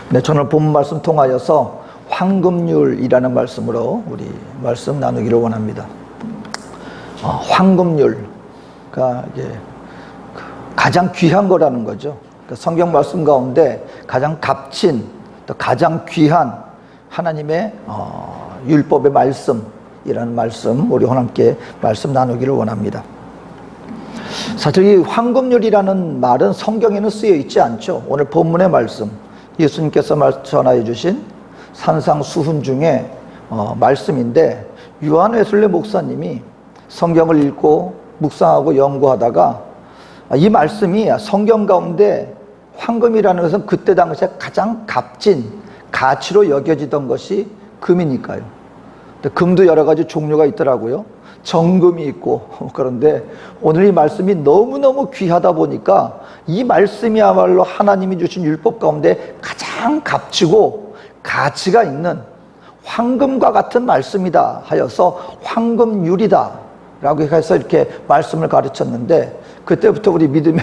네, 저는 본 말씀 통하여서 황금률이라는 말씀으로 우리 말씀 나누기를 원합니다. 황금률가 이게 가장 귀한 거라는 거죠. 그러니까 성경 말씀 가운데 가장 값진, 또 가장 귀한 하나님의 율법의 말씀이라는 말씀, 우리 함께 말씀 나누기를 원합니다. 사실 이 황금률이라는 말은 성경에는 쓰여 있지 않죠. 오늘 본문의 말씀, 예수님께서 전하여 주신 산상수훈 중에 말씀인데, 요한 웨슬리 목사님이 성경을 읽고 묵상하고 연구하다가 이 말씀이 성경 가운데 황금이라는 것은 그때 당시에 가장 값진 가치로 여겨지던 것이 금이니까요. 금도 여러 가지 종류가 있더라고요. 정금이 있고. 그런데 오늘 이 말씀이 너무너무 귀하다 보니까 이 말씀이야말로 하나님이 주신 율법 가운데 가장 값지고 가치가 있는 황금과 같은 말씀이다 하여서 황금률이다 라고 해서 이렇게 말씀을 가르쳤는데, 그때부터 우리 믿음의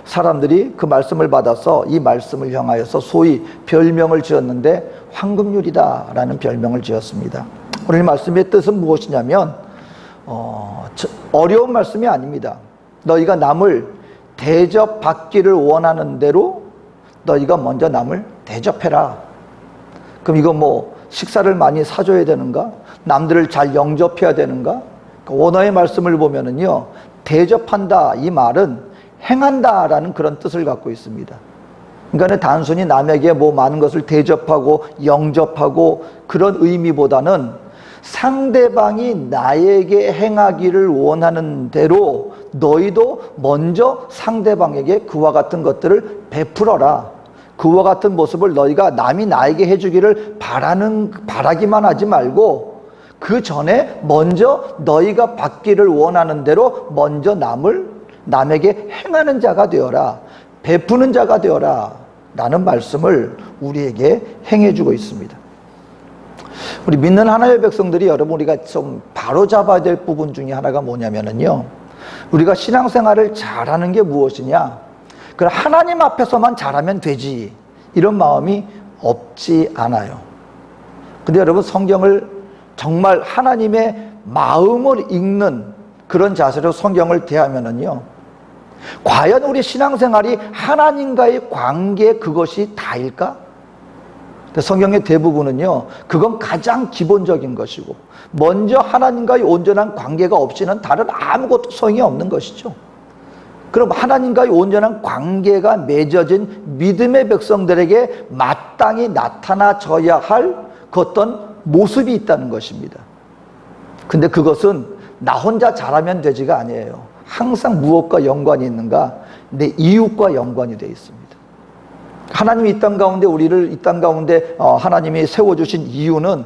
사람들이 그 말씀을 받아서 이 말씀을 향하여서 소위 별명을 지었는데 황금률이다 라는 별명을 지었습니다. 오늘 말씀의 뜻은 무엇이냐면 어려운 말씀이 아닙니다. 너희가 남을 대접받기를 원하는 대로 너희가 먼저 남을 대접해라. 그럼 이거 뭐 식사를 많이 사줘야 되는가? 남들을 잘 영접해야 되는가? 원어의 말씀을 보면은요, 대접한다 이 말은 행한다라는 그런 뜻을 갖고 있습니다. 그러니까 단순히 남에게 뭐 많은 것을 대접하고 영접하고 그런 의미보다는 상대방이 나에게 행하기를 원하는 대로 너희도 먼저 상대방에게 그와 같은 것들을 베풀어라. 그와 같은 모습을 너희가 남이 나에게 해주기를 바라기만 하지 말고 그 전에 먼저 너희가 받기를 원하는 대로 먼저 남에게 행하는 자가 되어라. 베푸는 자가 되어라. 라는 말씀을 우리에게 행해주고 있습니다. 우리 믿는 하나님의 백성들이, 여러분, 우리가 좀 바로잡아야 될 부분 중에 하나가 뭐냐면요, 우리가 신앙생활을 잘하는 게 무엇이냐, 그럼 하나님 앞에서만 잘하면 되지, 이런 마음이 없지 않아요. 근데 여러분, 성경을 정말 하나님의 마음을 읽는 그런 자세로 성경을 대하면은요, 과연 우리 신앙생활이 하나님과의 관계 그것이 다일까? 성경의 대부분은요, 그건 가장 기본적인 것이고, 먼저 하나님과의 온전한 관계가 없이는 다른 아무것도 소용이 없는 것이죠. 그럼 하나님과의 온전한 관계가 맺어진 믿음의 백성들에게 마땅히 나타나져야 할 그 어떤 모습이 있다는 것입니다. 근데 그것은 나 혼자 잘하면 되지가 아니에요. 항상 무엇과 연관이 있는가? 내 이웃과 연관이 되어 있습니다. 하나님이 이 땅 가운데, 우리를 이 땅 가운데 하나님이 세워주신 이유는,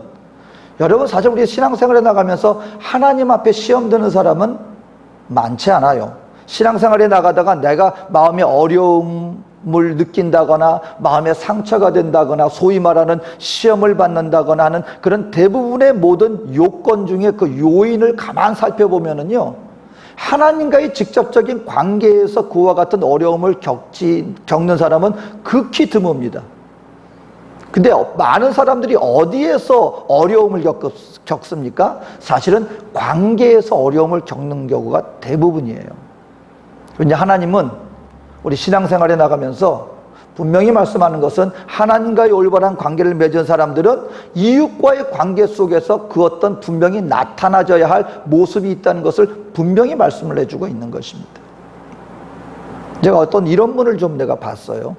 여러분, 사실 우리 신앙생활에 나가면서 하나님 앞에 시험 드는 사람은 많지 않아요. 신앙생활에 나가다가 내가 마음의 어려움을 느낀다거나 마음의 상처가 된다거나 소위 말하는 시험을 받는다거나 하는 그런 대부분의 모든 요건 중에 그 요인을 가만 살펴보면은요, 하나님과의 직접적인 관계에서 그와 같은 어려움을 겪는 사람은 극히 드뭅니다. 근데 많은 사람들이 어디에서 어려움을 겪습니까? 사실은 관계에서 어려움을 겪는 경우가 대부분이에요. 왜냐, 하나님은 우리 신앙생활에 나가면서 분명히 말씀하는 것은, 하나님과의 올바른 관계를 맺은 사람들은 이웃과의 관계 속에서 그 어떤 분명히 나타나져야 할 모습이 있다는 것을 분명히 말씀을 해주고 있는 것입니다. 제가 어떤 이런 분을 좀 내가 봤어요.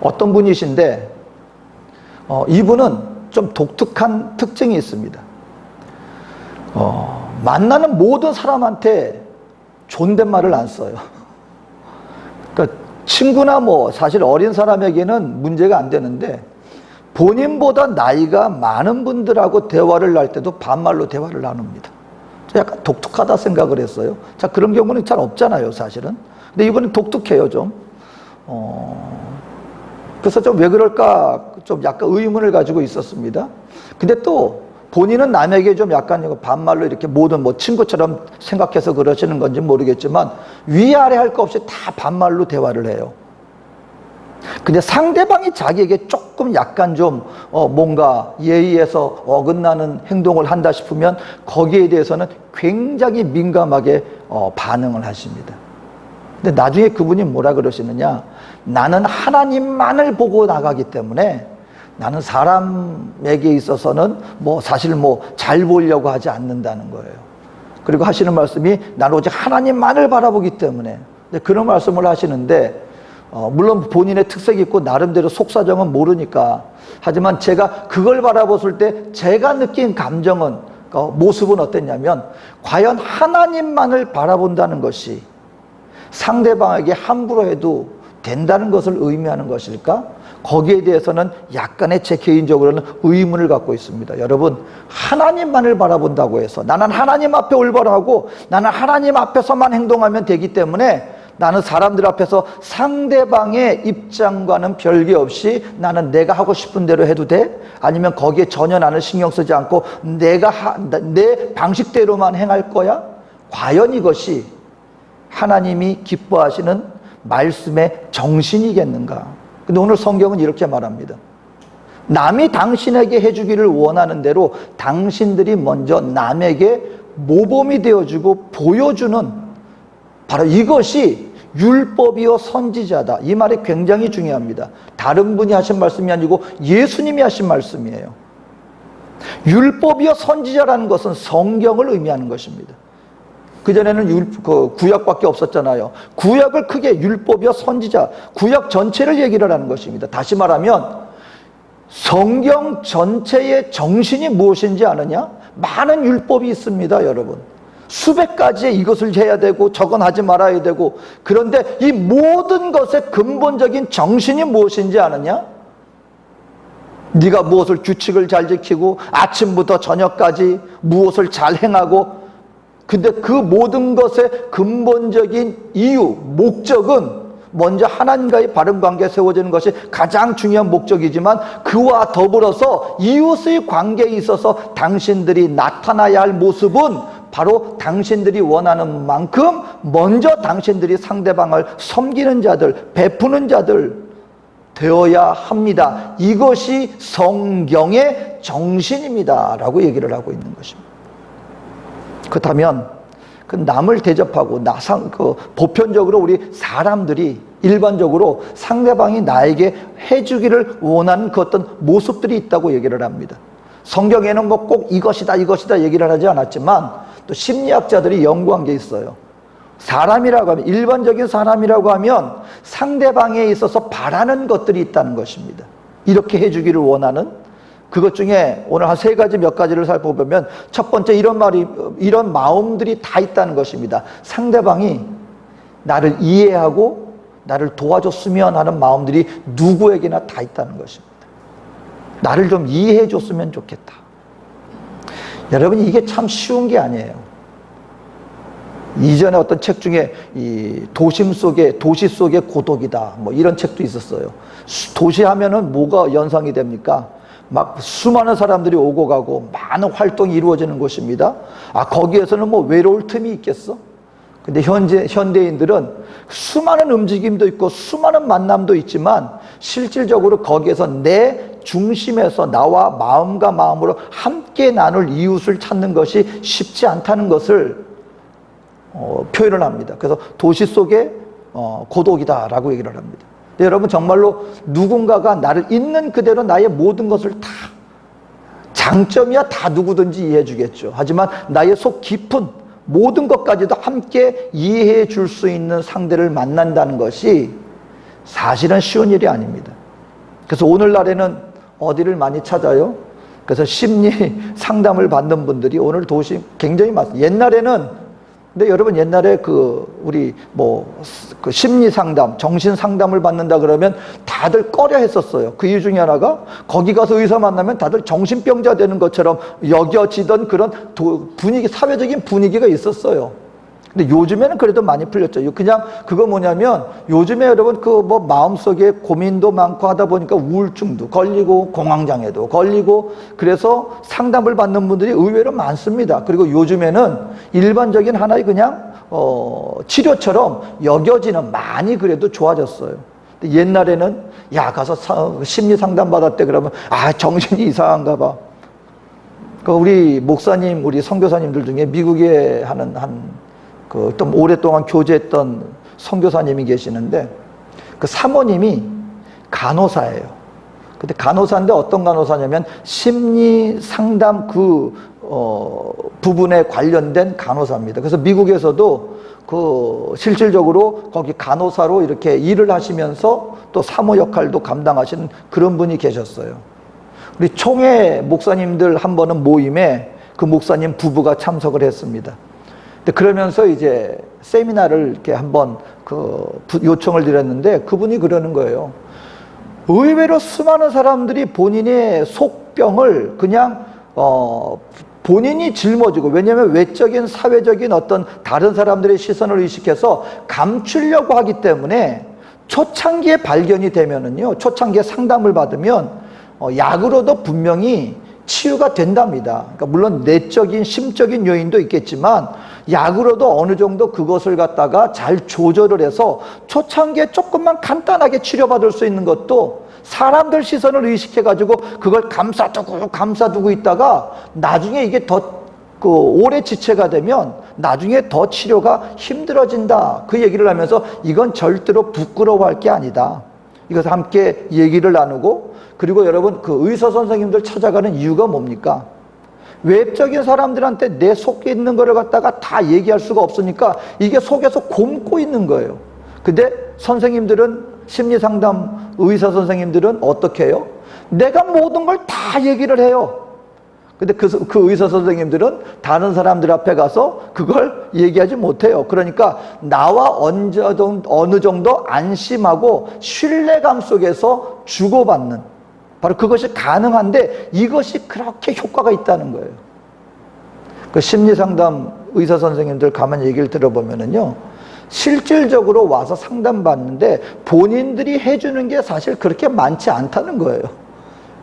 어떤 분이신데, 이분은 좀 독특한 특징이 있습니다. 만나는 모든 사람한테 존댓말을 안 써요. 그러니까 친구나 뭐 사실 어린 사람에게는 문제가 안 되는데, 본인보다 나이가 많은 분들하고 대화를 할 때도 반말로 대화를 나눕니다. 약간 독특하다 생각을 했어요. 자, 그런 경우는 잘 없잖아요, 사실은. 근데 이번엔 독특해요, 좀. 그래서 좀 왜 그럴까 좀 약간 의문을 가지고 있었습니다. 근데 또 본인은 남에게 좀 약간 반말로 이렇게 모든 뭐 친구처럼 생각해서 그러시는 건지 모르겠지만, 위아래 할 거 없이 다 반말로 대화를 해요. 근데 상대방이 자기에게 조금 약간 좀 뭔가 예의에서 어긋나는 행동을 한다 싶으면 거기에 대해서는 굉장히 민감하게 반응을 하십니다. 근데 나중에 그분이 뭐라 그러시느냐, 나는 하나님만을 보고 나가기 때문에 나는 사람에게 있어서는 사실 잘 보려고 하지 않는다는 거예요. 그리고 하시는 말씀이 나는 오직 하나님만을 바라보기 때문에, 그런 말씀을 하시는데 물론 본인의 특색이 있고 나름대로 속사정은 모르니까, 하지만 제가 그걸 바라봤을 때 제가 느낀 감정은, 모습은 어땠냐면, 과연 하나님만을 바라본다는 것이 상대방에게 함부로 해도 된다는 것을 의미하는 것일까? 거기에 대해서는 약간의 제 개인적으로는 의문을 갖고 있습니다. 여러분, 하나님만을 바라본다고 해서 나는 하나님 앞에 올바르고 나는 하나님 앞에서만 행동하면 되기 때문에 나는 사람들 앞에서 상대방의 입장과는 별개 없이 나는 내가 하고 싶은 대로 해도 돼? 아니면 거기에 전혀 나는 신경 쓰지 않고 내 방식대로만 행할 거야? 과연 이것이 하나님이 기뻐하시는 말씀의 정신이겠는가? 근데 오늘 성경은 이렇게 말합니다. 남이 당신에게 해주기를 원하는 대로 당신들이 먼저 남에게 모범이 되어주고 보여주는, 바로 이것이 율법이요 선지자다. 이 말이 굉장히 중요합니다. 다른 분이 하신 말씀이 아니고 예수님이 하신 말씀이에요. 율법이요 선지자라는 것은 성경을 의미하는 것입니다. 그전에는 구약밖에 없었잖아요. 구약을 크게 율법이요 선지자, 구약 전체를 얘기를 하는 것입니다. 다시 말하면 성경 전체의 정신이 무엇인지 아느냐? 많은 율법이 있습니다, 여러분. 수백 가지의 이것을 해야 되고 저건 하지 말아야 되고, 그런데 이 모든 것의 근본적인 정신이 무엇인지 아느냐? 네가 무엇을 규칙을 잘 지키고 아침부터 저녁까지 무엇을 잘 행하고, 근데 그 모든 것의 근본적인 이유, 목적은 먼저 하나님과의 바른 관계에 세워지는 것이 가장 중요한 목적이지만, 그와 더불어서 이웃의 관계에 있어서 당신들이 나타나야 할 모습은 바로 당신들이 원하는 만큼 먼저 당신들이 상대방을 섬기는 자들, 베푸는 자들 되어야 합니다. 이것이 성경의 정신입니다 라고 얘기를 하고 있는 것입니다. 그렇다면 그 남을 대접하고 보편적으로 우리 사람들이 일반적으로 상대방이 나에게 해주기를 원하는 그 어떤 모습들이 있다고 얘기를 합니다. 성경에는 꼭 이것이다 얘기를 하지 않았지만, 또 심리학자들이 연구한 게 있어요. 사람이라고 하면, 일반적인 사람이라고 하면 상대방에 있어서 바라는 것들이 있다는 것입니다. 이렇게 해주기를 원하는 그것 중에 오늘 한 3가지 몇 가지를 살펴보면, 첫 번째 이런 마음들이 다 있다는 것입니다. 상대방이 나를 이해하고 나를 도와줬으면 하는 마음들이 누구에게나 다 있다는 것입니다. 나를 좀 이해해 줬으면 좋겠다. 여러분, 이게 참 쉬운 게 아니에요. 이전에 어떤 책 중에 이 도시 속의 고독이다, 이런 책도 있었어요. 도시 하면은 뭐가 연상이 됩니까? 막 수많은 사람들이 오고 가고 많은 활동이 이루어지는 곳입니다. 거기에서는 외로울 틈이 있겠어? 근데 현대인들은 수많은 움직임도 있고 수많은 만남도 있지만, 실질적으로 거기에서 내 중심에서 나와 마음과 마음으로 함께 나눌 이웃을 찾는 것이 쉽지 않다는 것을 표현을 합니다. 그래서 도시 속의 고독이다라고 얘기를 합니다. 여러분, 정말로 누군가가 나를 있는 그대로 나의 모든 것을 다, 장점이야 다 누구든지 이해해 주겠죠. 하지만 나의 속 깊은 모든 것까지도 함께 이해해 줄 수 있는 상대를 만난다는 것이 사실은 쉬운 일이 아닙니다. 그래서 오늘날에는 어디를 많이 찾아요? 그래서 심리 상담을 받는 분들이 오늘 도시 굉장히 많습니다. 옛날에는, 근데 여러분, 옛날에 우리 그 심리 상담, 정신 상담을 받는다 그러면 다들 꺼려 했었어요. 그 이유 중에 하나가, 거기 가서 의사 만나면 다들 정신병자 되는 것처럼 여겨지던 그런 사회적인 분위기가 있었어요. 근데 요즘에는 그래도 많이 풀렸죠. 그냥 그거 뭐냐면, 요즘에 여러분 마음속에 고민도 많고 하다 보니까 우울증도 걸리고 공황장애도 걸리고, 그래서 상담을 받는 분들이 의외로 많습니다. 그리고 요즘에는 일반적인 하나의 그냥 치료처럼 여겨지는, 많이 그래도 좋아졌어요. 옛날에는 야 가서 심리 상담 받았대 그러면 아 정신이 이상한가 봐. 그 우리 목사님, 우리 선교사님들 중에 미국에 하는 그 좀 오랫동안 교제했던 선교사님이 계시는데 그 사모님이 간호사예요. 근데 간호사인데 어떤 간호사냐면 심리 상담 부분에 관련된 간호사입니다. 그래서 미국에서도 그 실질적으로 거기 간호사로 이렇게 일을 하시면서 또 사모 역할도 감당하시는 그런 분이 계셨어요. 우리 총회 목사님들 한 번은 모임에 그 목사님 부부가 참석을 했습니다. 근데 그러면서 이제 세미나를 이렇게 한번 요청을 드렸는데 그분이 그러는 거예요. 의외로 수많은 사람들이 본인의 속병을 그냥 본인이 짊어지고, 왜냐하면 외적인 사회적인 어떤 다른 사람들의 시선을 의식해서 감추려고 하기 때문에 초창기에 발견이 되면은요, 초창기에 상담을 받으면 약으로도 분명히 치유가 된답니다. 그러니까 물론 내적인 심적인 요인도 있겠지만 약으로도 어느 정도 그것을 갖다가 잘 조절을 해서 초창기에 조금만 간단하게 치료받을 수 있는 것도 사람들 시선을 의식해 가지고 그걸 감싸두고 있다가 나중에 이게 더 오래 지체가 되면 나중에 더 치료가 힘들어진다, 그 얘기를 하면서 이건 절대로 부끄러워할 게 아니다, 이것을 함께 얘기를 나누고, 그리고 여러분 그 의사 선생님들 찾아가는 이유가 뭡니까? 외적인 사람들한테 내 속에 있는 거를 갖다가 다 얘기할 수가 없으니까 이게 속에서 곪고 있는 거예요. 근데 선생님들은, 심리상담 의사 선생님들은 어떻게 해요? 내가 모든 걸 다 얘기를 해요. 근데 그 의사 선생님들은 다른 사람들 앞에 가서 그걸 얘기하지 못해요. 그러니까 나와 어느 정도 안심하고 신뢰감 속에서 주고받는, 바로 그것이 가능한데 이것이 그렇게 효과가 있다는 거예요. 그 심리상담 의사 선생님들 가만히 얘기를 들어보면은요, 실질적으로 와서 상담받는데 본인들이 해주는 게 사실 그렇게 많지 않다는 거예요.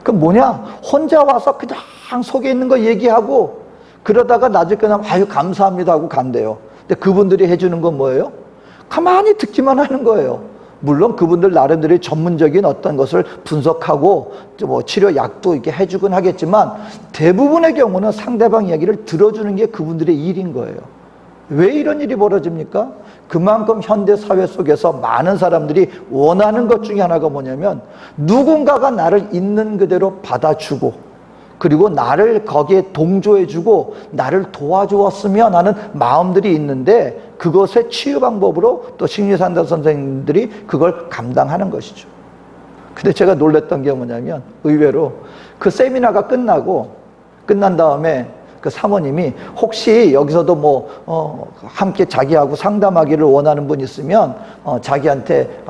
그 뭐냐, 혼자 와서 그냥 속에 있는 거 얘기하고 그러다가 나중에 그냥 아유 감사합니다 하고 간대요. 근데 그분들이 해주는 건 뭐예요? 가만히 듣기만 하는 거예요. 물론 그분들 나름대로 전문적인 어떤 것을 분석하고 뭐 치료 약도 이렇게 해주곤 하겠지만 대부분의 경우는 상대방 이야기를 들어주는 게 그분들의 일인 거예요. 왜 이런 일이 벌어집니까? 그만큼 현대 사회 속에서 많은 사람들이 원하는 것 중에 하나가 뭐냐면 누군가가 나를 있는 그대로 받아주고 그리고 나를 거기에 동조해주고 나를 도와주었으면 하는 마음들이 있는데, 그것의 치유 방법으로 또 심리상담 선생님들이 그걸 감당하는 것이죠. 근데 제가 놀랬던 게 뭐냐면 의외로 그 세미나가 끝난 다음에 그 사모님이 혹시 여기서도 뭐 함께 자기하고 상담하기를 원하는 분 있으면 자기한테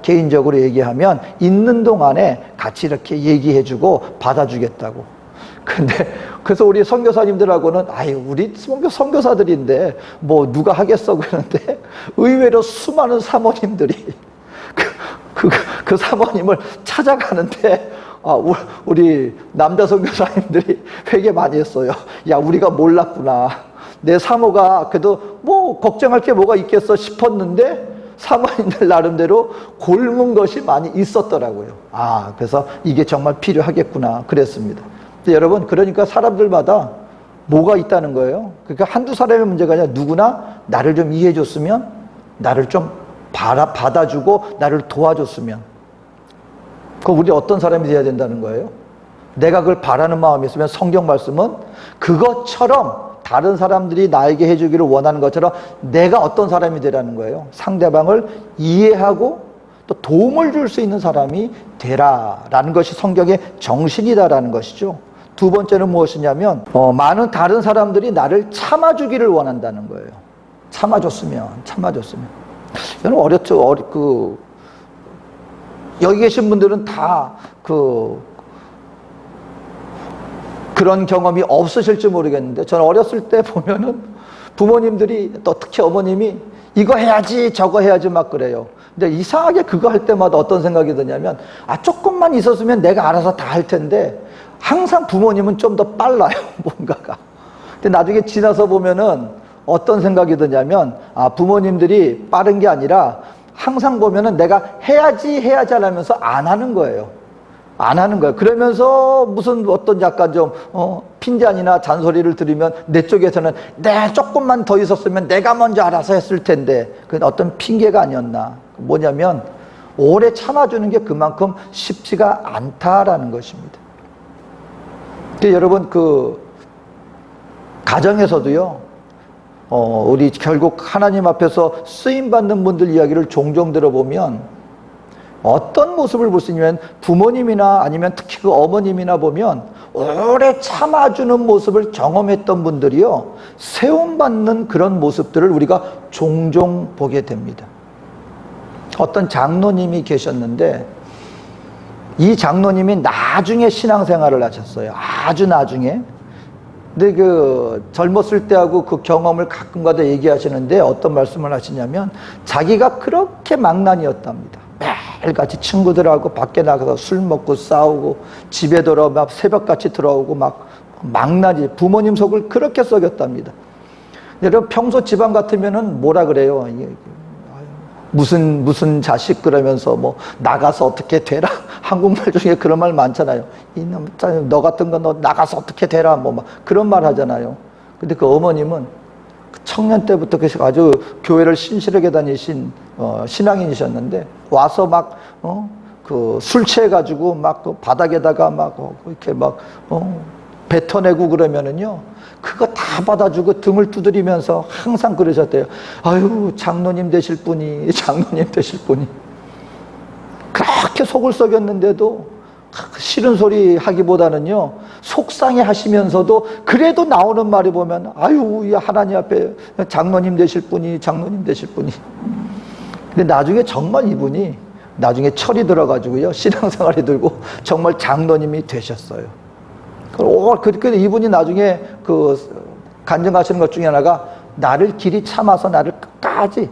개인적으로 얘기하면 있는 동안에 같이 이렇게 얘기해주고 받아주겠다고. 근데 그래서 우리 선교사님들하고는 아유 우리 선교사들인데 뭐 누가 하겠어 그러는데 의외로 수많은 사모님들이 그 사모님을 찾아가는데 우리 남자 선교사님들이 회개 많이 했어요. 야 우리가 몰랐구나, 내 사모가 그래도 뭐 걱정할 게 뭐가 있겠어 싶었는데 사모님들 나름대로 골문 것이 많이 있었더라고요. 그래서 이게 정말 필요하겠구나 그랬습니다. 근데 여러분, 그러니까 사람들마다 뭐가 있다는 거예요. 그러니까 한두 사람의 문제가 아니라 누구나 나를 좀 이해해 줬으면, 나를 좀 받아주고 나를 도와줬으면, 그럼 우리 어떤 사람이 돼야 된다는 거예요? 내가 그걸 바라는 마음이 있으면 성경 말씀은 그것처럼 다른 사람들이 나에게 해주기를 원하는 것처럼 내가 어떤 사람이 되라는 거예요? 상대방을 이해하고 또 도움을 줄 수 있는 사람이 되라라는 것이 성경의 정신이다라는 것이죠. 두 번째는 무엇이냐면 많은 다른 사람들이 나를 참아주기를 원한다는 거예요. 참아줬으면. 여러분 어렸죠. 여기 계신 분들은 다 그런 경험이 없으실지 모르겠는데, 저는 어렸을 때 보면은 부모님들이, 또 특히 어머님이 이거 해야지 저거 해야지 막 그래요. 근데 이상하게 그거 할 때마다 어떤 생각이 드냐면 조금만 있었으면 내가 알아서 다 할 텐데, 항상 부모님은 좀 더 빨라요 뭔가가. 근데 나중에 지나서 보면은 어떤 생각이 드냐면 부모님들이 빠른 게 아니라 항상 보면은 내가 해야지 하면서 안 하는 거예요. 안 하는 거예요. 그러면서 무슨 어떤 약간 좀 핀잔이나 잔소리를 들으면 내 쪽에서는 내 조금만 더 있었으면 내가 먼저 알아서 했을 텐데, 그건 어떤 핑계가 아니었나. 뭐냐면 오래 참아주는 게 그만큼 쉽지가 않다라는 것입니다. 여러분, 그 가정에서도요, 우리 결국 하나님 앞에서 쓰임받는 분들 이야기를 종종 들어보면 어떤 모습을 볼 수 있냐면, 부모님이나 아니면 특히 그 어머님이나 보면 오래 참아주는 모습을 경험했던 분들이요, 세움받는 그런 모습들을 우리가 종종 보게 됩니다. 어떤 장로님이 계셨는데, 이 장로님이 나중에 신앙생활을 하셨어요. 아주 나중에. 근데 그 젊었을 때하고 그 경험을 가끔가다 얘기하시는데 어떤 말씀을 하시냐면, 자기가 그렇게 망난이었답니다. 매일같이 친구들하고 밖에 나가서 술 먹고 싸우고 집에 돌아오면 막 새벽같이 들어오고 막 망나니, 부모님 속을 그렇게 썩였답니다. 여러분, 평소 집안 같으면은 뭐라 그래요? 무슨 자식 그러면서 뭐 나가서 어떻게 되라. 한국말 중에 그런 말 많잖아요. 이놈, 너 같은 거 너 나가서 어떻게 되라. 뭐 막 그런 말 하잖아요. 근데 그 어머님은 청년 때부터 아주 교회를 신실하게 다니신 신앙인이셨는데, 와서 막 그 술 취해가지고 막 그 바닥에다가 막 이렇게 막 뱉어내고 그러면은요, 그거 다 받아주고 등을 두드리면서 항상 그러셨대요. 아유, 장로님 되실 분이, 장로님 되실 분이. 그렇게 속을 썩였는데도 싫은 소리 하기보다는요, 속상해 하시면서도 그래도 나오는 말이 보면, 아유, 이 하나님 앞에 장로님 되실 분이, 장로님 되실 분이. 근데 나중에 정말 이분이 나중에 철이 들어가지고요, 신앙생활이 들고 정말 장로님이 되셨어요. 그렇게 이분이 나중에 그 간증하시는 것 중에 하나가, 나를 길이 참아서 나를 끝까지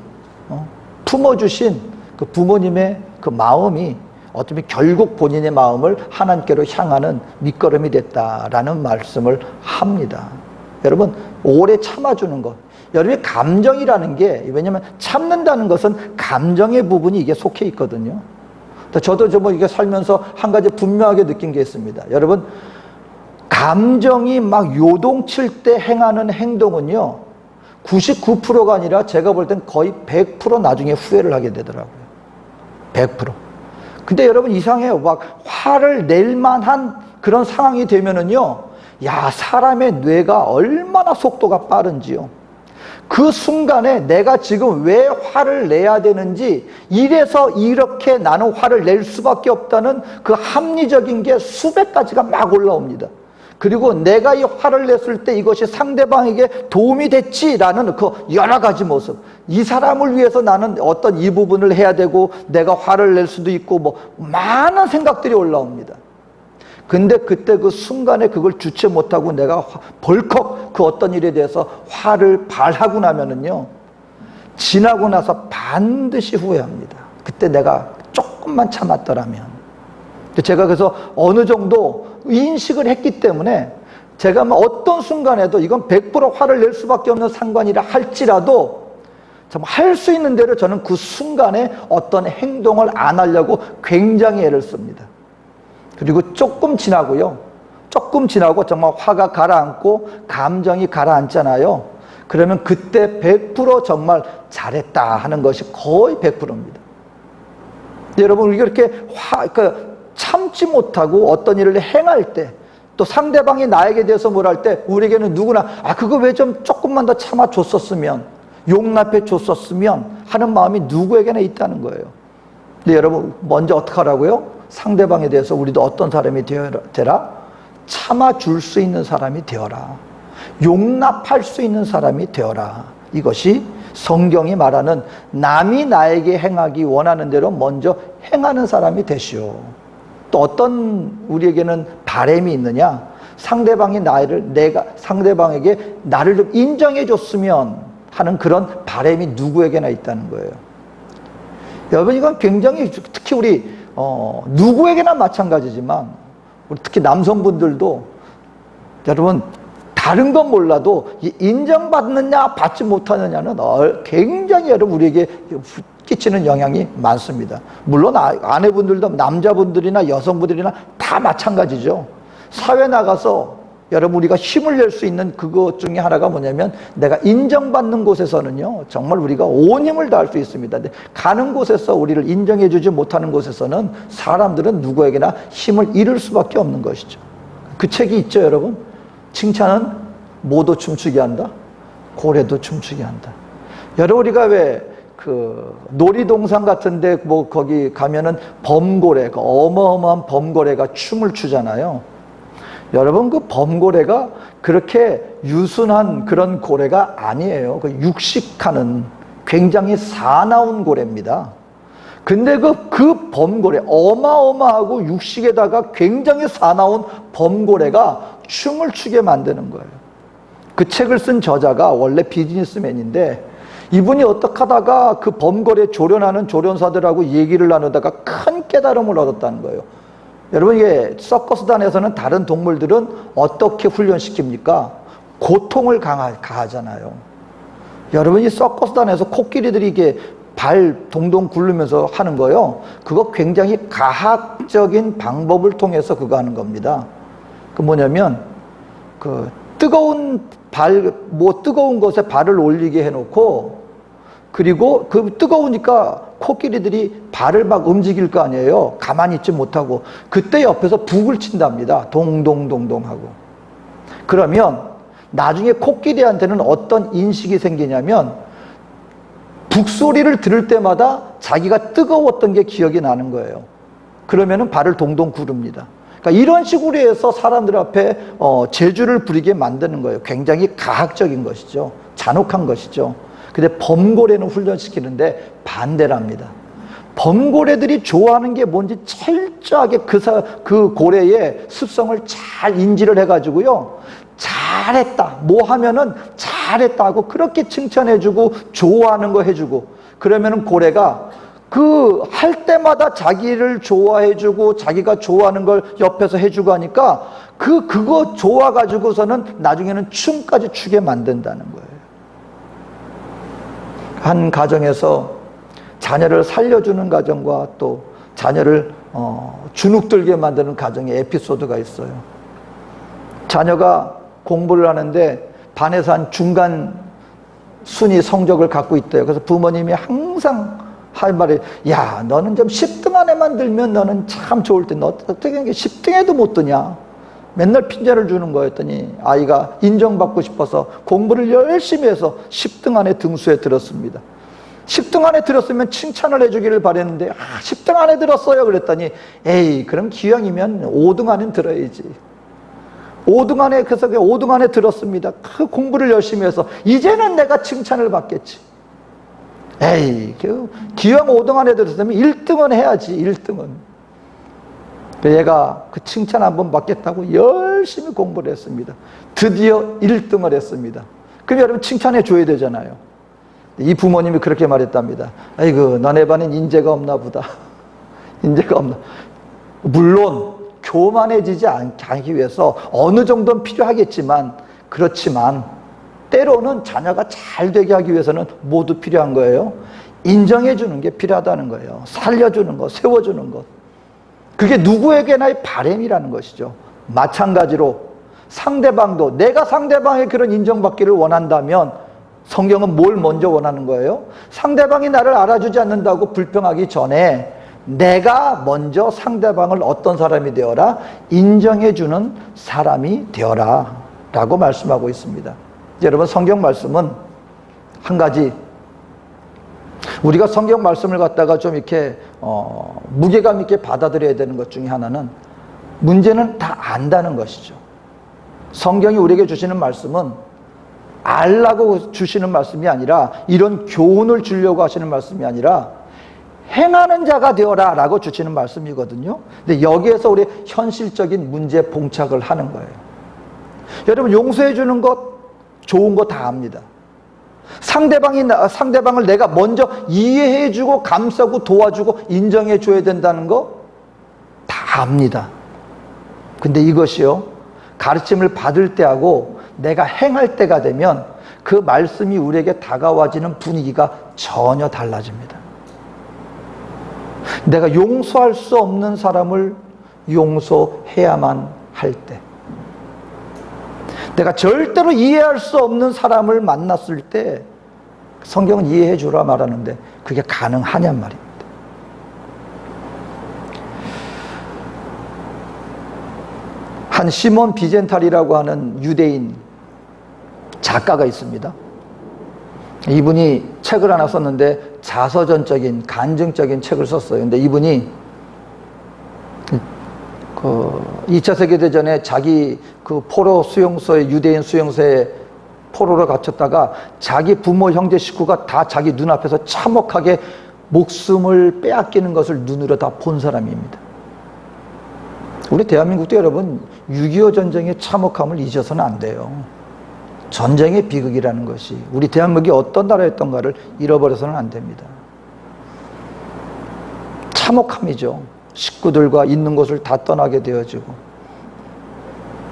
품어주신 그 부모님의 그 마음이 어쩌면 결국 본인의 마음을 하나님께로 향하는 밑거름이 됐다라는 말씀을 합니다. 여러분, 오래 참아주는 것. 여러분의 감정이라는 게, 왜냐면 참는다는 것은 감정의 부분이 이게 속해 있거든요. 저도 뭐 이게 살면서 한 가지 분명하게 느낀 게 있습니다. 여러분, 감정이 막 요동칠 때 행하는 행동은요, 99%가 아니라 제가 볼 땐 거의 100% 나중에 후회를 하게 되더라고요. 100%. 근데 여러분, 이상해요. 막 화를 낼 만한 그런 상황이 되면은요, 야, 사람의 뇌가 얼마나 속도가 빠른지요. 그 순간에 내가 지금 왜 화를 내야 되는지, 이래서 이렇게 나는 화를 낼 수밖에 없다는 그 합리적인 게 수백 가지가 막 올라옵니다. 그리고 내가 이 화를 냈을 때 이것이 상대방에게 도움이 됐지라는 그 여러 가지 모습. 이 사람을 위해서 나는 어떤 이 부분을 해야 되고, 내가 화를 낼 수도 있고, 뭐 많은 생각들이 올라옵니다. 근데 그때 그 순간에 그걸 주체 못하고 내가 벌컥 그 어떤 일에 대해서 화를 발하고 나면은요, 지나고 나서 반드시 후회합니다. 그때 내가 조금만 참았더라면. 제가 그래서 어느 정도 인식을 했기 때문에, 제가 어떤 순간에도 이건 100% 화를 낼 수밖에 없는 상관이라 할지라도 할 수 있는 대로 저는 그 순간에 어떤 행동을 안 하려고 굉장히 애를 씁니다. 그리고 조금 지나고요, 조금 지나고 정말 화가 가라앉고 감정이 가라앉잖아요. 그러면 그때 100% 정말 잘했다 하는 것이 거의 100%입니다. 여러분, 우리가 이렇게 참지 못하고 어떤 일을 행할 때, 또 상대방이 나에게 대해서 뭘 할 때, 우리에게는 누구나 그거 왜 좀 조금만 더 참아줬었으면, 용납해 줬었으면 하는 마음이 누구에게나 있다는 거예요. 근데 여러분, 먼저 어떻게 하라고요? 상대방에 대해서 우리도 어떤 사람이 되라? 참아줄 수 있는 사람이 되어라. 용납할 수 있는 사람이 되어라. 이것이 성경이 말하는 남이 나에게 행하기 원하는 대로 먼저 행하는 사람이 되시오. 또 어떤 우리에게는 바람이 있느냐? 상대방이 상대방에게 나를 좀 인정해 줬으면 하는 그런 바람이 누구에게나 있다는 거예요. 여러분, 이건 굉장히, 특히 우리 누구에게나 마찬가지지만, 우리 특히 남성분들도 여러분, 다른 건 몰라도 인정받느냐 받지 못하느냐는 굉장히 여러분 우리에게 끼치는 영향이 많습니다. 물론 아내분들도 남자분들이나 여성분들이나 다 마찬가지죠. 사회 나가서 여러분 우리가 힘을 낼 수 있는 그것 중에 하나가 뭐냐면 내가 인정받는 곳에서는요 정말 우리가 온 힘을 다할 수 있습니다. 근데 가는 곳에서 우리를 인정해 주지 못하는 곳에서는 사람들은 누구에게나 힘을 잃을 수밖에 없는 것이죠. 그 책이 있죠 여러분. 칭찬은 모두 춤추게 한다, 고래도 춤추게 한다. 여러분 우리가 왜 그 놀이동산 같은데 뭐 거기 가면은 범고래, 그 어마어마한 범고래가 춤을 추잖아요. 여러분 그 범고래가 그렇게 유순한 그런 고래가 아니에요. 그 육식하는 굉장히 사나운 고래입니다. 근데 그 범고래, 어마어마하고 육식에다가 굉장히 사나운 범고래가 춤을 추게 만드는 거예요. 그 책을 쓴 저자가 원래 비즈니스맨인데 이분이 어떻게 하다가 그 범고래 조련하는 조련사들하고 얘기를 나누다가 큰 깨달음을 얻었다는 거예요. 여러분 이게 서커스단에서는 다른 동물들은 어떻게 훈련시킵니까? 고통을 가하잖아요. 여러분 이 서커스단에서 코끼리들이 이게 발 동동 굴르면서 하는 거요. 그거 굉장히 가학적인 방법을 통해서 그거 하는 겁니다. 그 뭐냐면 그 뜨거운 것에 발을 올리게 해놓고 그리고 그 뜨거우니까 코끼리들이 발을 막 움직일 거 아니에요. 가만히 있지 못하고 그때 옆에서 북을 친답니다. 동동동동 하고. 그러면 나중에 코끼리한테는 어떤 인식이 생기냐면 북소리를 들을 때마다 자기가 뜨거웠던 게 기억이 나는 거예요. 그러면은 발을 동동 구릅니다. 그러니까 이런 식으로 해서 사람들 앞에 재주를 부리게 만드는 거예요. 굉장히 가학적인 것이죠. 잔혹한 것이죠. 근데 범고래는 훈련시키는데 반대랍니다. 범고래들이 좋아하는 게 뭔지 철저하게 그 고래의 습성을 잘 인지를 해가지고요. 잘했다. 뭐 하면은 잘했다 하고 그렇게 칭찬해주고 좋아하는 거 해주고 그러면은 고래가 그 할 때마다 자기를 좋아해주고 자기가 좋아하는 걸 옆에서 해주고 하니까 그거 좋아가지고서는 나중에는 춤까지 추게 만든다는 거예요. 한 가정에서 자녀를 살려주는 가정과 또 자녀를 주눅들게 만드는 가정의 에피소드가 있어요. 자녀가 공부를 하는데 반에서 한 중간 순위 성적을 갖고 있대요. 그래서 부모님이 항상 할 말이 야 너는 좀 10등 안에만 들면 너는 참 좋을 텐데 어떻게 10등에도 못 드냐. 맨날 핀잔을 주는 거였더니 아이가 인정받고 싶어서 공부를 열심히 해서 10등 안에 등수에 들었습니다. 10등 안에 들었으면 칭찬을 해주기를 바랬는데 10등 안에 들었어요 그랬더니 에이 그럼 기왕이면 5등 안에 들어야지. 5등 안에 그래서 5등 안에 들었습니다. 그 공부를 열심히 해서 이제는 내가 칭찬을 받겠지. 에이 기왕 5등 안에 들었으면 1등은 해야지. 1등은. 얘가 그 칭찬 한번 받겠다고 열심히 공부를 했습니다. 드디어 1등을 했습니다. 그럼 여러분 칭찬해 줘야 되잖아요. 이 부모님이 그렇게 말했답니다. 아이고 너네 반엔 인재가 없나 보다. 인재가 없나. 물론 교만해지지 않기 위해서 어느 정도는 필요하겠지만 그렇지만 때로는 자녀가 잘 되게 하기 위해서는 모두 필요한 거예요. 인정해 주는 게 필요하다는 거예요. 살려주는 것, 세워주는 것. 그게 누구에게나의 바람이라는 것이죠. 마찬가지로 상대방도 내가 상대방의 그런 인정받기를 원한다면 성경은 뭘 먼저 원하는 거예요? 상대방이 나를 알아주지 않는다고 불평하기 전에 내가 먼저 상대방을 어떤 사람이 되어라? 인정해주는 사람이 되어라 라고 말씀하고 있습니다. 여러분 성경 말씀은 한 가지 우리가 성경 말씀을 갖다가 좀 이렇게 무게감 있게 받아들여야 되는 것 중에 하나는 문제는 다 안다는 것이죠. 성경이 우리에게 주시는 말씀은 알라고 주시는 말씀이 아니라 이런 교훈을 주려고 하시는 말씀이 아니라 행하는 자가 되어라 라고 주시는 말씀이거든요. 근데 여기에서 우리 현실적인 문제에 봉착을 하는 거예요. 여러분 용서해 주는 것 좋은 거 다 압니다. 상대방을 내가 먼저 이해해 주고 감싸고 도와주고 인정해 줘야 된다는 거 다 압니다. 근데 이것이요 가르침을 받을 때하고 내가 행할 때가 되면 그 말씀이 우리에게 다가와지는 분위기가 전혀 달라집니다. 내가 용서할 수 없는 사람을 용서해야만 할 때, 내가 절대로 이해할 수 없는 사람을 만났을 때 성경은 이해해 주라 말하는데 그게 가능하냔 말입니다. 한 시몬 비젠탈이라고 하는 유대인 작가가 있습니다. 이분이 책을 하나 썼는데 자서전적인 간증적인 책을 썼어요. 근데 이분이 2차 세계대전에 자기 그 포로 수용소에, 유대인 수용소에 포로로 갇혔다가 자기 부모, 형제, 식구가 다 자기 눈앞에서 참혹하게 목숨을 빼앗기는 것을 눈으로 다 본 사람입니다. 우리 대한민국도 여러분 6.25 전쟁의 참혹함을 잊어서는 안 돼요. 전쟁의 비극이라는 것이 우리 대한민국이 어떤 나라였던가를 잃어버려서는 안 됩니다. 참혹함이죠. 식구들과 있는 곳을 다 떠나게 되어지고.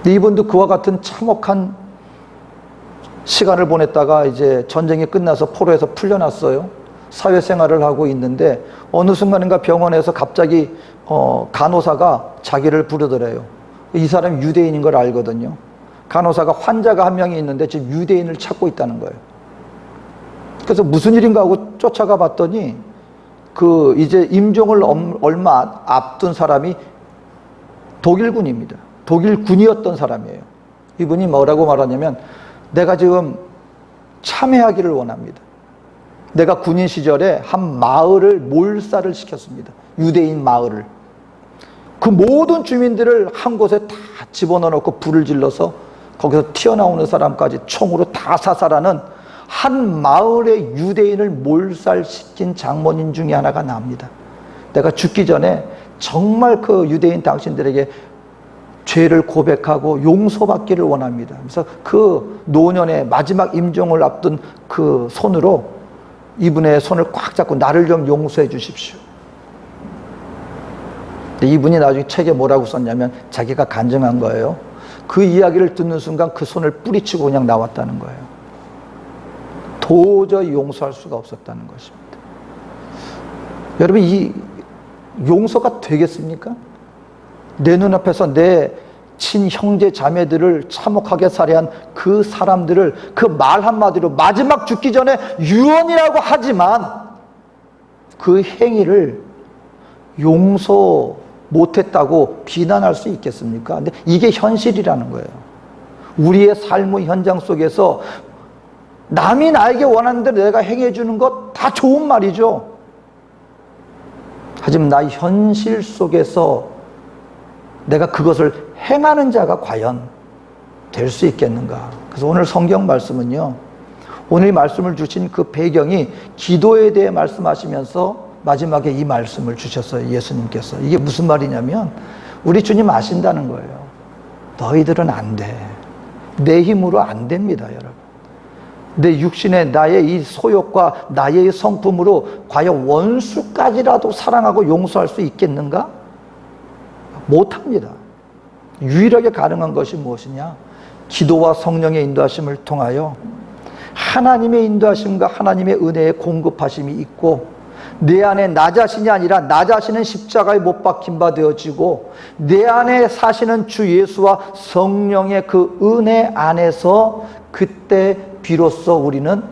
이분도 그와 같은 참혹한 시간을 보냈다가 이제 전쟁이 끝나서 포로에서 풀려났어요. 사회생활을 하고 있는데 어느 순간인가 병원에서 갑자기 간호사가 자기를 부르더래요. 이 사람이 유대인인 걸 알거든요. 간호사가 환자가 한 명이 있는데 지금 유대인을 찾고 있다는 거예요. 그래서 무슨 일인가 하고 쫓아가 봤더니 이제 임종을 얼마 앞둔 사람이 독일군입니다. 독일군이었던 사람이에요. 이분이 뭐라고 말하냐면 내가 지금 참회하기를 원합니다. 내가 군인 시절에 한 마을을 몰살을 시켰습니다. 유대인 마을을. 그 모든 주민들을 한 곳에 다 집어넣어 놓고 불을 질러서 거기서 튀어나오는 사람까지 총으로 다 사살하는 한 마을의 유대인을 몰살시킨 장본인 중에 하나가 납니다. 내가 죽기 전에 정말 그 유대인 당신들에게 죄를 고백하고 용서받기를 원합니다. 그래서 그 노년의 마지막 임종을 앞둔 그 손으로 이분의 손을 꽉 잡고 나를 좀 용서해 주십시오. 이분이 나중에 책에 뭐라고 썼냐면 자기가 간증한 거예요. 그 이야기를 듣는 순간 그 손을 뿌리치고 그냥 나왔다는 거예요. 도저히 용서할 수가 없었다는 것입니다. 여러분, 이 용서가 되겠습니까? 내 눈앞에서 내 친형제 자매들을 참혹하게 살해한 그 사람들을 그 말 한마디로 마지막 죽기 전에 유언이라고 하지만 그 행위를 용서 못했다고 비난할 수 있겠습니까? 근데 이게 현실이라는 거예요. 우리의 삶의 현장 속에서 남이 나에게 원하는 대로 내가 행해주는 것 다 좋은 말이죠. 하지만 나의 현실 속에서 내가 그것을 행하는 자가 과연 될 수 있겠는가? 그래서 오늘 성경 말씀은요, 오늘 말씀을 주신 그 배경이 기도에 대해 말씀하시면서 마지막에 이 말씀을 주셨어요. 예수님께서. 이게 무슨 말이냐면 우리 주님 아신다는 거예요. 너희들은 안 돼. 내 힘으로 안 됩니다, 여러분. 내 육신의 나의 이 소욕과 나의 성품으로 과연 원수까지라도 사랑하고 용서할 수 있겠는가? 못합니다. 유일하게 가능한 것이 무엇이냐? 기도와 성령의 인도하심을 통하여 하나님의 인도하심과 하나님의 은혜의 공급하심이 있고 내 안에 나 자신이 아니라 나 자신은 십자가에 못 박힌 바 되어지고 내 안에 사시는 주 예수와 성령의 그 은혜 안에서 그때 비로소 우리는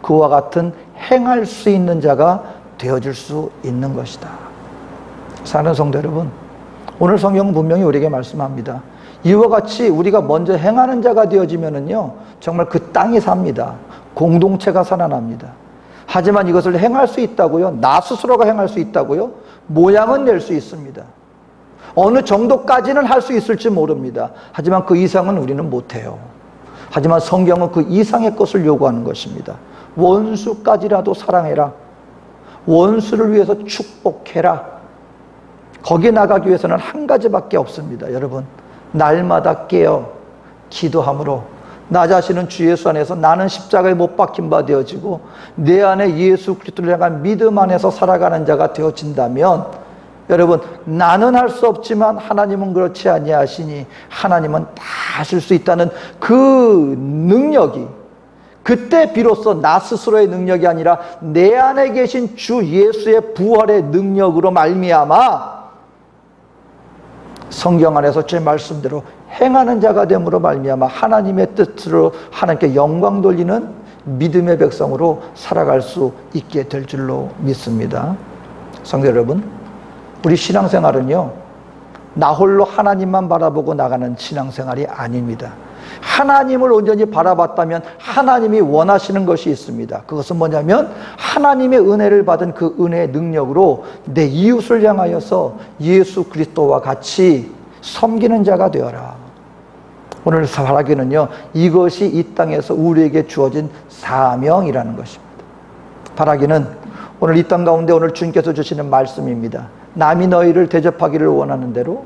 그와 같은 행할 수 있는 자가 되어질 수 있는 것이다. 사랑하는 성도 여러분, 오늘 성경은 분명히 우리에게 말씀합니다. 이와 같이 우리가 먼저 행하는 자가 되어지면은요, 정말 그 땅이 삽니다. 공동체가 살아납니다. 하지만 이것을 행할 수 있다고요? 나 스스로가 행할 수 있다고요? 모양은 낼 수 있습니다. 어느 정도까지는 할 수 있을지 모릅니다. 하지만 그 이상은 우리는 못해요. 하지만 성경은 그 이상의 것을 요구하는 것입니다. 원수까지라도 사랑해라. 원수를 위해서 축복해라. 거기에 나가기 위해서는 한 가지밖에 없습니다. 여러분, 날마다 깨어 기도함으로 나 자신은 주 예수 안에서 나는 십자가에 못 박힌 바 되어지고 내 안에 예수 그리스도를 향한 믿음 안에서 살아가는 자가 되어진다면 여러분, 나는 할 수 없지만 하나님은 그렇지 아니하시니 하나님은 다 하실 수 있다는 그 능력이, 그때 비로소 나 스스로의 능력이 아니라 내 안에 계신 주 예수의 부활의 능력으로 말미암아 성경 안에서 제 말씀대로 행하는 자가 됨으로 말미암아 하나님의 뜻으로 하나님께 영광 돌리는 믿음의 백성으로 살아갈 수 있게 될 줄로 믿습니다. 성도 여러분, 우리 신앙생활은요, 나 홀로 하나님만 바라보고 나가는 신앙생활이 아닙니다. 하나님을 온전히 바라봤다면 하나님이 원하시는 것이 있습니다. 그것은 뭐냐면 하나님의 은혜를 받은 그 은혜의 능력으로 내 이웃을 향하여서 예수 그리스도와 같이 섬기는 자가 되어라. 오늘 바라기는요, 이것이 이 땅에서 우리에게 주어진 사명이라는 것입니다. 바라기는 오늘 이 땅 가운데 오늘 주님께서 주시는 말씀입니다. 남이 너희를 대접하기를 원하는 대로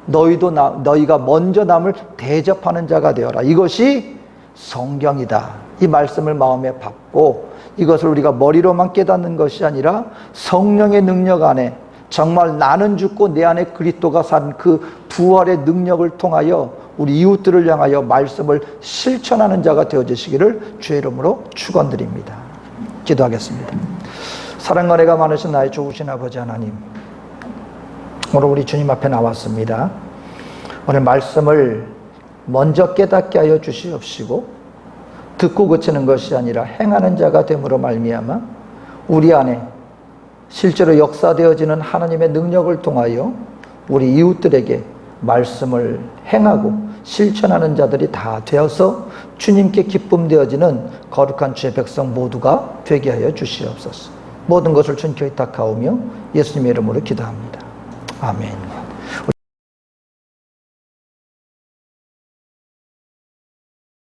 너희도 너희가 먼저 남을 대접하는 자가 되어라. 이것이 성경이다. 이 말씀을 마음에 받고 이것을 우리가 머리로만 깨닫는 것이 아니라 성령의 능력 안에 정말 나는 죽고 내 안에 그리스도가 산 그 부활의 능력을 통하여 우리 이웃들을 향하여 말씀을 실천하는 자가 되어주시기를 주의 이름으로 축원드립니다. 기도하겠습니다. 사랑과 은혜가 많으신 나의 좋으신 아버지 하나님, 오늘 우리 주님 앞에 나왔습니다. 오늘 말씀을 먼저 깨닫게 하여 주시옵시고 듣고 그치는 것이 아니라 행하는 자가 됨으로 말미암아 우리 안에 실제로 역사되어지는 하나님의 능력을 통하여 우리 이웃들에게 말씀을 행하고 실천하는 자들이 다 되어서 주님께 기쁨 되어지는 거룩한 주의 백성 모두가 되게 하여 주시옵소서. 모든 것을 주님께 의탁하오며 예수님의 이름으로 기도합니다. 아멘.